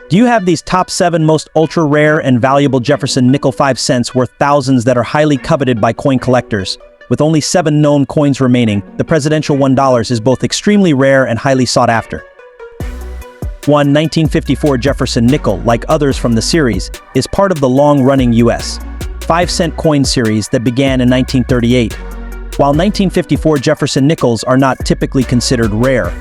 Do you have these top 7 most ultra-rare and valuable Jefferson nickel 5 cents worth thousands that are highly coveted by coin collectors? With only 7 known coins remaining, the presidential $1 is both extremely rare and highly sought after. 1954 Jefferson nickel, like others from the series, is part of the long-running U.S. 5-cent coin series that began in 1938. While 1954 Jefferson nickels are not typically considered rare,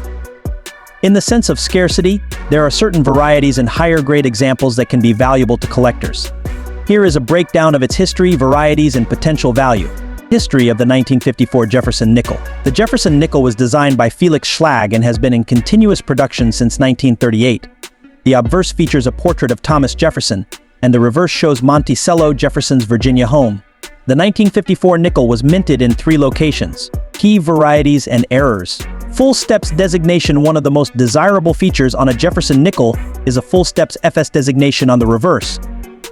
in the sense of scarcity, there are certain varieties and higher-grade examples that can be valuable to collectors. Here is a breakdown of its history, varieties, and potential value. History of the 1954 Jefferson nickel. The Jefferson nickel was designed by Felix Schlag and has been in continuous production since 1938. The obverse features a portrait of Thomas Jefferson, and the reverse shows Monticello, Jefferson's Virginia home. The 1954 nickel was minted in 3 locations. Key varieties and errors. Full steps designation. One of the most desirable features on a Jefferson nickel is a full steps FS designation on the reverse.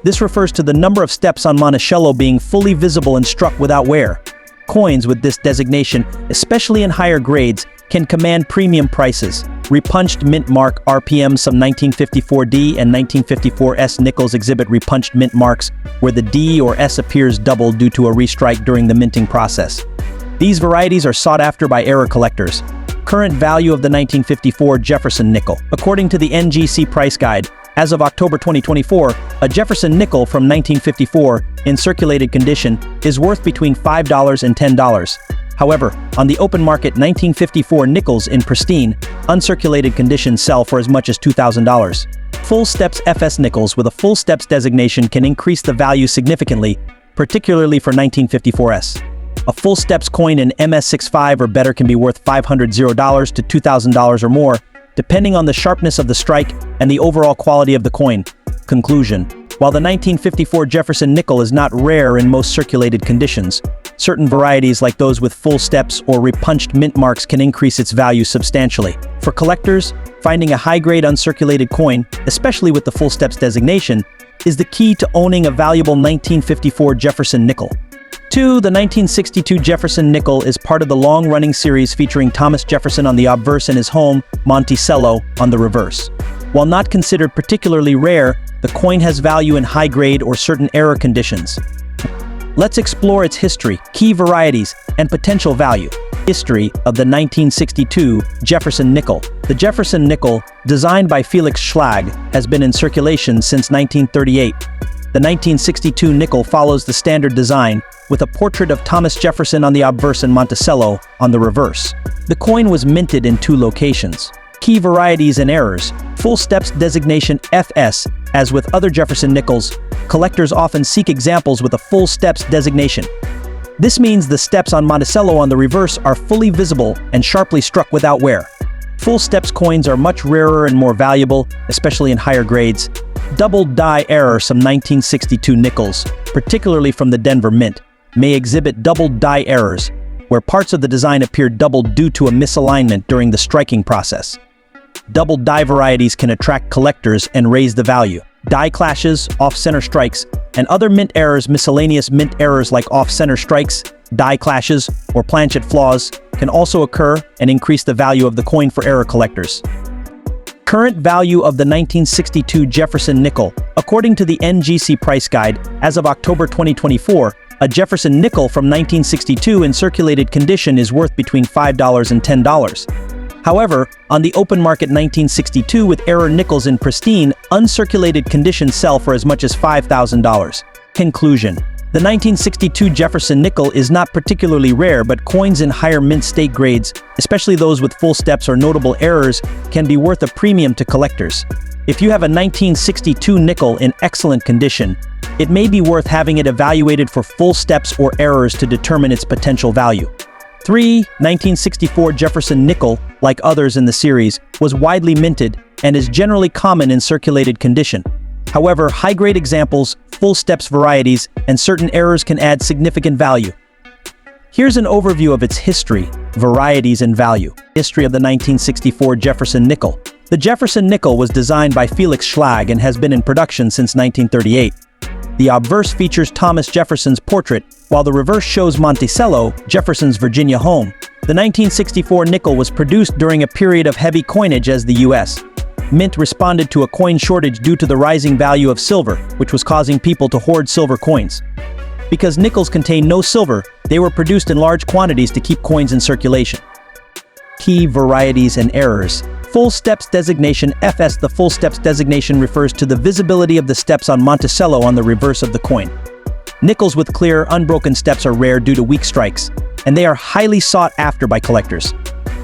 This refers to the number of steps on Monticello being fully visible and struck without wear. Coins with this designation, especially in higher grades, can command premium prices. Repunched mint mark RPM. Some 1954D and 1954S nickels exhibit repunched mint marks where the D or S appears double due to a restrike during the minting process. These varieties are sought after by error collectors. Current value of the 1954 Jefferson nickel. According to the NGC price guide, as of October 2024, a Jefferson nickel from 1954 in circulated condition is worth between $5 and $10. However, on the open market, 1954 nickels in pristine, uncirculated condition sell for as much as $2,000. Full steps FS nickels with a full steps designation can increase the value significantly, particularly for 1954S. A full steps coin in MS65 or better can be worth $500 to $2,000 or more, depending on the sharpness of the strike and the overall quality of the coin. Conclusion. While the 1954 Jefferson nickel is not rare in most circulated conditions, certain varieties like those with full steps or repunched mint marks can increase its value substantially. For collectors, finding a high-grade uncirculated coin, especially with the full steps designation, is the key to owning a valuable 1954 Jefferson nickel. 2. The 1962 Jefferson nickel is part of the long-running series featuring Thomas Jefferson on the obverse and his home, Monticello, on the reverse. While not considered particularly rare, the coin has value in high-grade or certain error conditions. Let's explore its history, key varieties, and potential value. History of the 1962 Jefferson nickel. The Jefferson nickel, designed by Felix Schlag, has been in circulation since 1938. The 1962 nickel follows the standard design, with a portrait of Thomas Jefferson on the obverse and Monticello on the reverse. The coin was minted in 2 locations. Key varieties and errors. Full steps designation FS. As with other Jefferson nickels, collectors often seek examples with a full steps designation. This means the steps on Monticello on the reverse are fully visible and sharply struck without wear. Full steps coins are much rarer and more valuable, especially in higher grades. Double die error. Some 1962 nickels, particularly from the Denver Mint, may exhibit double die errors, where parts of the design appear doubled due to a misalignment during the striking process. Double die varieties can attract collectors and raise the value. Die clashes, off-center strikes, and other mint errors. Miscellaneous mint errors like off-center strikes, die clashes, or planchet flaws can also occur and increase the value of the coin for error collectors. Current value of the 1962 Jefferson nickel. According to the NGC price guide, as of October 2024, a Jefferson nickel from 1962 in circulated condition is worth between $5 and $10. However, on the open market, 1962 with error nickels in pristine, uncirculated condition sell for as much as $5,000. Conclusion. The 1962 Jefferson nickel is not particularly rare, but coins in higher mint state grades, especially those with full steps or notable errors, can be worth a premium to collectors. If you have a 1962 nickel in excellent condition, it may be worth having it evaluated for full steps or errors to determine its potential value. 3. 1964 Jefferson nickel, like others in the series, was widely minted and is generally common in circulated condition. However, high-grade examples, full steps varieties, and certain errors can add significant value. Here's an overview of its history, varieties, and value. History of the 1964 Jefferson nickel. The Jefferson nickel was designed by Felix Schlag and has been in production since 1938. The obverse features Thomas Jefferson's portrait, while the reverse shows Monticello, Jefferson's Virginia home. The 1964 nickel was produced during a period of heavy coinage as the U.S. Mint responded to a coin shortage due to the rising value of silver, which was causing people to hoard silver coins. Because nickels contain no silver, they were produced in large quantities to keep coins in circulation. Key varieties and errors. Full steps designation FS. The full steps designation refers to the visibility of the steps on Monticello on the reverse of the coin. Nickels with clear, unbroken steps are rare due to weak strikes, and they are highly sought after by collectors.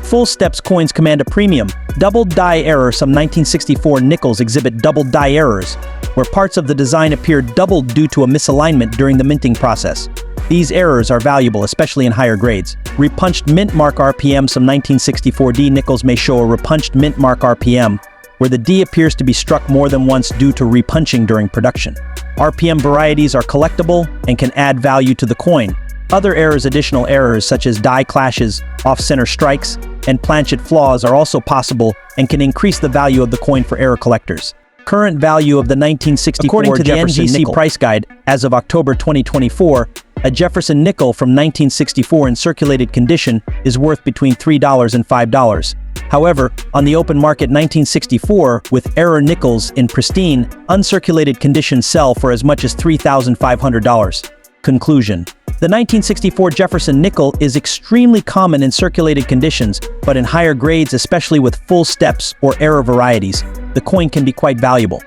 Full steps coins command a premium. Double die error. Some 1964 nickels exhibit double die errors, where parts of the design appear doubled due to a misalignment during the minting process. These errors are valuable, especially in higher grades. Repunched mint mark RPM. Some 1964 D nickels may show a repunched mint mark RPM, where the D appears to be struck more than once due to repunching during production. RPM varieties are collectible and can add value to the coin. Other errors. Additional errors such as die clashes, off-center strikes, and planchet flaws are also possible and can increase the value of the coin for error collectors. Current value of the 1964 According to the Jefferson NGC nickel price guide, as of October 2024, a Jefferson nickel from 1964 in circulated condition is worth between $3 and $5. However, on the open market 1964, with error nickels in pristine, uncirculated condition sell for as much as $3,500. Conclusion. The 1964 Jefferson nickel is extremely common in circulated conditions, but in higher grades, especially with full steps or error varieties, the coin can be quite valuable.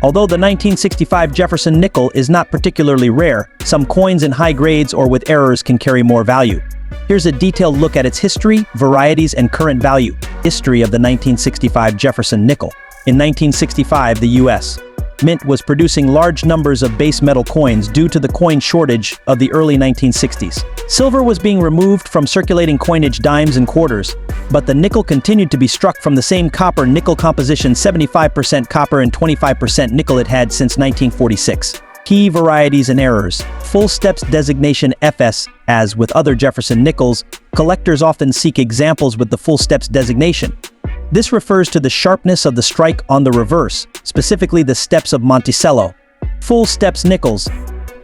Although the 1965 Jefferson nickel is not particularly rare, some coins in high grades or with errors can carry more value. Here's a detailed look at its history, varieties, and current value. History of the 1965 Jefferson nickel. In 1965, the U.S. Mint was producing large numbers of base metal coins due to the coin shortage of the early 1960s. Silver was being removed from circulating coinage dimes and quarters, but the nickel continued to be struck from the same copper-nickel composition, 75% copper and 25% nickel it had since 1946. Key varieties and errors. Full steps designation FS. As with other Jefferson nickels, collectors often seek examples with the full steps designation. This refers to the sharpness of the strike on the reverse, specifically the steps of Monticello. Full steps nickels,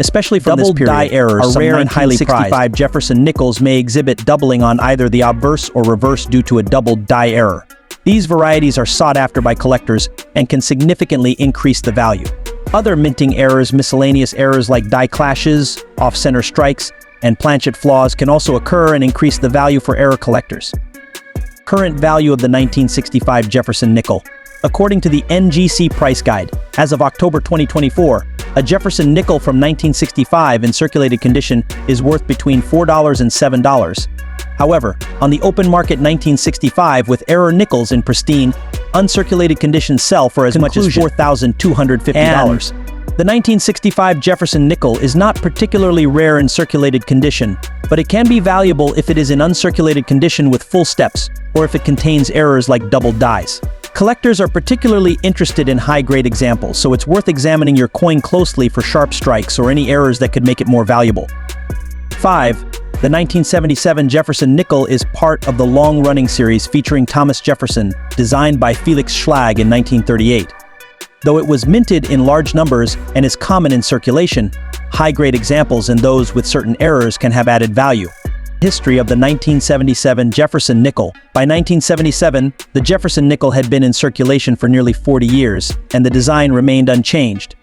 especially from this period, die errors are rare and highly prized. Jefferson nickels may exhibit doubling on either the obverse or reverse due to a double die error. These varieties are sought after by collectors and can significantly increase the value. Other minting errors, miscellaneous errors like die clashes, off-center strikes, and planchet flaws can also occur and increase the value for error collectors. Current value of the 1965 Jefferson nickel. According to the NGC price guide, as of October 2024, a Jefferson nickel from 1965 in circulated condition is worth between $4 and $7. However, on the open market 1965 with error nickels in pristine, uncirculated condition sell for as much as $4,250. The 1965 Jefferson nickel is not particularly rare in circulated condition, but it can be valuable if it is in uncirculated condition with full steps, or if it contains errors like double dies. Collectors are particularly interested in high-grade examples, so it's worth examining your coin closely for sharp strikes or any errors that could make it more valuable. 5. The 1977 Jefferson nickel is part of the long-running series featuring Thomas Jefferson, designed by Felix Schlag in 1938. Though it was minted in large numbers and is common in circulation, high-grade examples and those with certain errors can have added value. History of the 1977 Jefferson nickel. By 1977, the Jefferson nickel had been in circulation for nearly 40 years, and the design remained unchanged.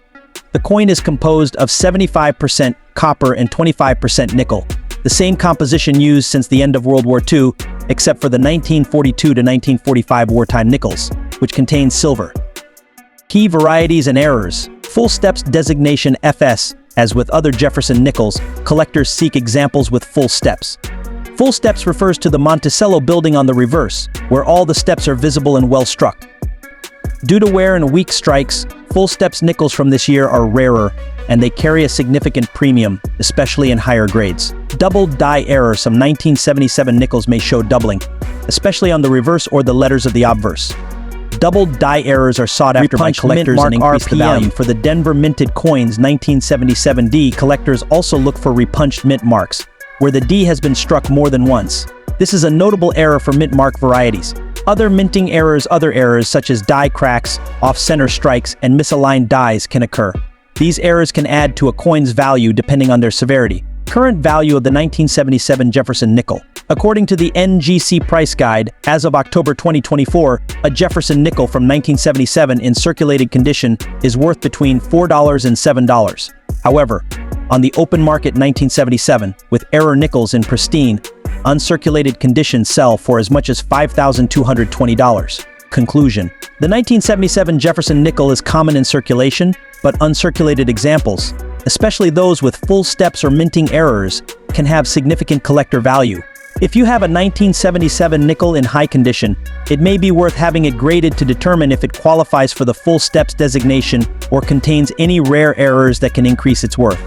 The coin is composed of 75% copper and 25% nickel, the same composition used since the end of World War II, except for the 1942 to 1945 wartime nickels, which contain silver. Key varieties and errors. Full steps designation FS. As with other Jefferson nickels, collectors seek examples with full steps. Full steps refers to the Monticello building on the reverse, where all the steps are visible and well struck. Due to wear and weak strikes, full steps nickels from this year are rarer, and they carry a significant premium, especially in higher grades. Double die error. Some 1977 nickels may show doubling, especially on the reverse or the letters of the obverse. Double die errors are sought after by collectors and increase the value. For the Denver minted coins 1977 D, collectors also look for repunched mint marks, where the D has been struck more than once. This is a notable error for mint mark varieties. Other minting errors, such as die cracks, off-center strikes, and misaligned dies can occur. These errors can add to a coin's value depending on their severity. Current value of the 1977 Jefferson nickel. According to the NGC price guide, as of October 2024, a Jefferson nickel from 1977 in circulated condition is worth between $4 and $7. However, on the open market 1977, with error nickels in pristine, uncirculated condition sell for as much as $5,220. Conclusion: the 1977 Jefferson nickel is common in circulation, but uncirculated examples, especially those with full steps or minting errors, can have significant collector value. If you have a 1977 nickel in high condition, it may be worth having it graded to determine if it qualifies for the full steps designation or contains any rare errors that can increase its worth.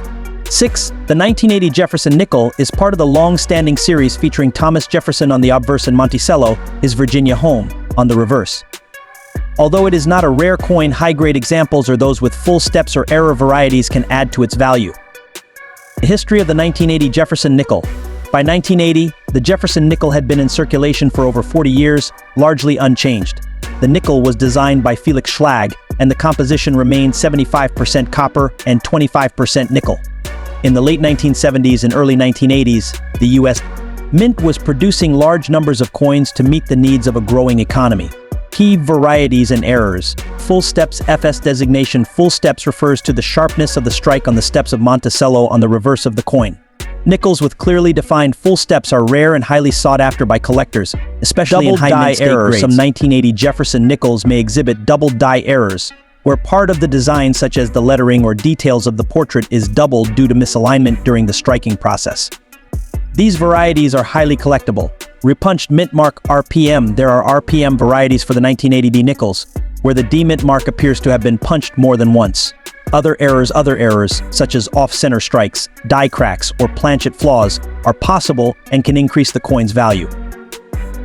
6. The 1980 Jefferson nickel is part of the long-standing series featuring Thomas Jefferson on the obverse and Monticello, his Virginia home, on the reverse. Although it is not a rare coin, high-grade examples or those with full steps or error varieties can add to its value. The history of the 1980 Jefferson nickel. By 1980, the Jefferson nickel had been in circulation for over 40 years, largely unchanged. The nickel was designed by Felix Schlag, and the composition remained 75% copper and 25% nickel. In the late 1970s and early 1980s, the U.S. Mint was producing large numbers of coins to meet the needs of a growing economy. Key varieties and errors. Full steps FS designation. Full steps refers to the sharpness of the strike on the steps of Monticello on the reverse of the coin. Nickels with clearly defined full steps are rare and highly sought after by collectors, especially in high mint state grades. Some 1980 Jefferson nickels may exhibit doubled die errors, where part of the design, such as the lettering or details of the portrait, is doubled due to misalignment during the striking process. These varieties are highly collectible. Repunched mint mark RPM. There are RPM varieties for the 1980 D nickels, where the D mint mark appears to have been punched more than once. Other errors, such as off-center strikes, die cracks, or planchet flaws, are possible and can increase the coin's value.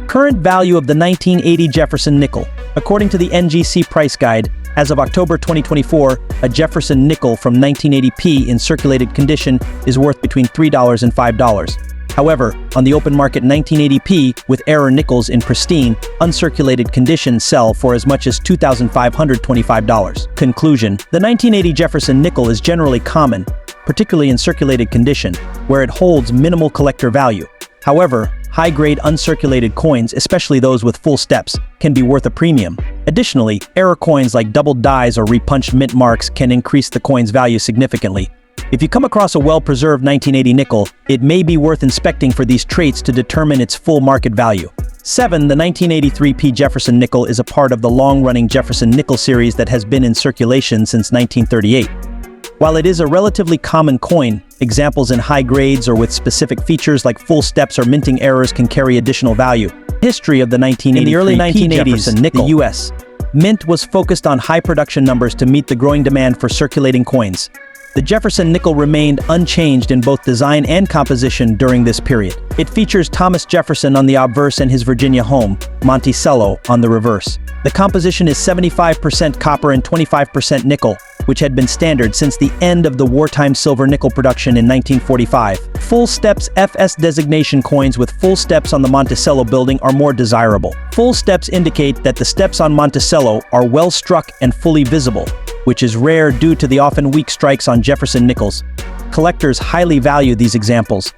Current value of the 1980 Jefferson nickel. According to the NGC price guide, as of October 2024, a Jefferson nickel from 1980p in circulated condition is worth between $3 and $5. However, on the open market 1980p with error nickels in pristine, uncirculated condition sell for as much as $2,525. Conclusion: the 1980 Jefferson nickel is generally common, particularly in circulated condition, where it holds minimal collector value. However, high-grade uncirculated coins, especially those with full steps, can be worth a premium. Additionally, error coins like doubled dies or repunched mint marks can increase the coin's value significantly. If you come across a well-preserved 1980 nickel, it may be worth inspecting for these traits to determine its full market value. 7. The 1983p Jefferson nickel is a part of the long-running Jefferson nickel series that has been in circulation since 1938. While it is a relatively common coin, examples in high grades or with specific features like full steps or minting errors can carry additional value. History of the 1983p in the early 1980s, Jefferson nickel. The U.S. Mint was focused on high production numbers to meet the growing demand for circulating coins. The Jefferson nickel remained unchanged in both design and composition during this period. It features Thomas Jefferson on the obverse and his Virginia home, Monticello, on the reverse. The composition is 75% copper and 25% nickel, which had been standard since the end of the wartime silver nickel production in 1945. Full steps FS designation coins with full steps on the Monticello building are more desirable. Full steps indicate that the steps on Monticello are well struck and fully visible, which is rare due to the often weak strikes on Jefferson nickels. Collectors highly value these examples,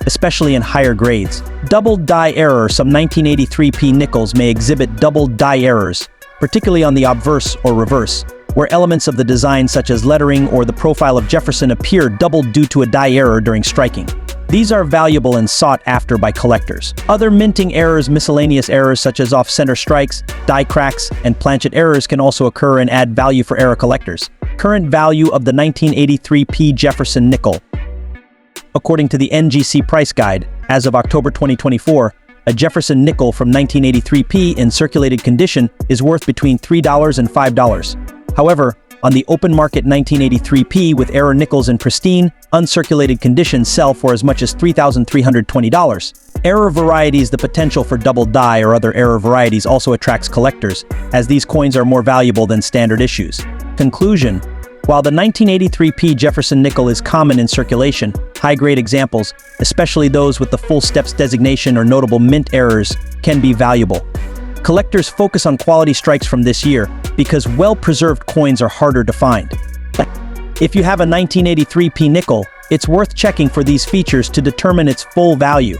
especially in higher grades. Doubled die error. Some 1983p nickels may exhibit doubled die errors, particularly on the obverse or reverse, where elements of the design such as lettering or the profile of Jefferson appear doubled due to a die error during striking. These are valuable and sought after by collectors. Other minting errors. Miscellaneous errors such as off-center strikes, die cracks, and planchet errors can also occur and add value for error collectors. Current value of the 1983p Jefferson nickel. According to the NGC price guide, as of October 2024, a Jefferson nickel from 1983p in circulated condition is worth between $3 and $5. However, on the open market 1983p with error nickels in pristine, uncirculated condition sell for as much as $3,320. Error varieties. The potential for double die or other error varieties also attracts collectors, as these coins are more valuable than standard issues. Conclusion: while the 1983p Jefferson nickel is common in circulation, high-grade examples, especially those with the full steps designation or notable mint errors, can be valuable. Collectors focus on quality strikes from this year because well-preserved coins are harder to find. If you have a 1983p nickel, it's worth checking for these features to determine its full value.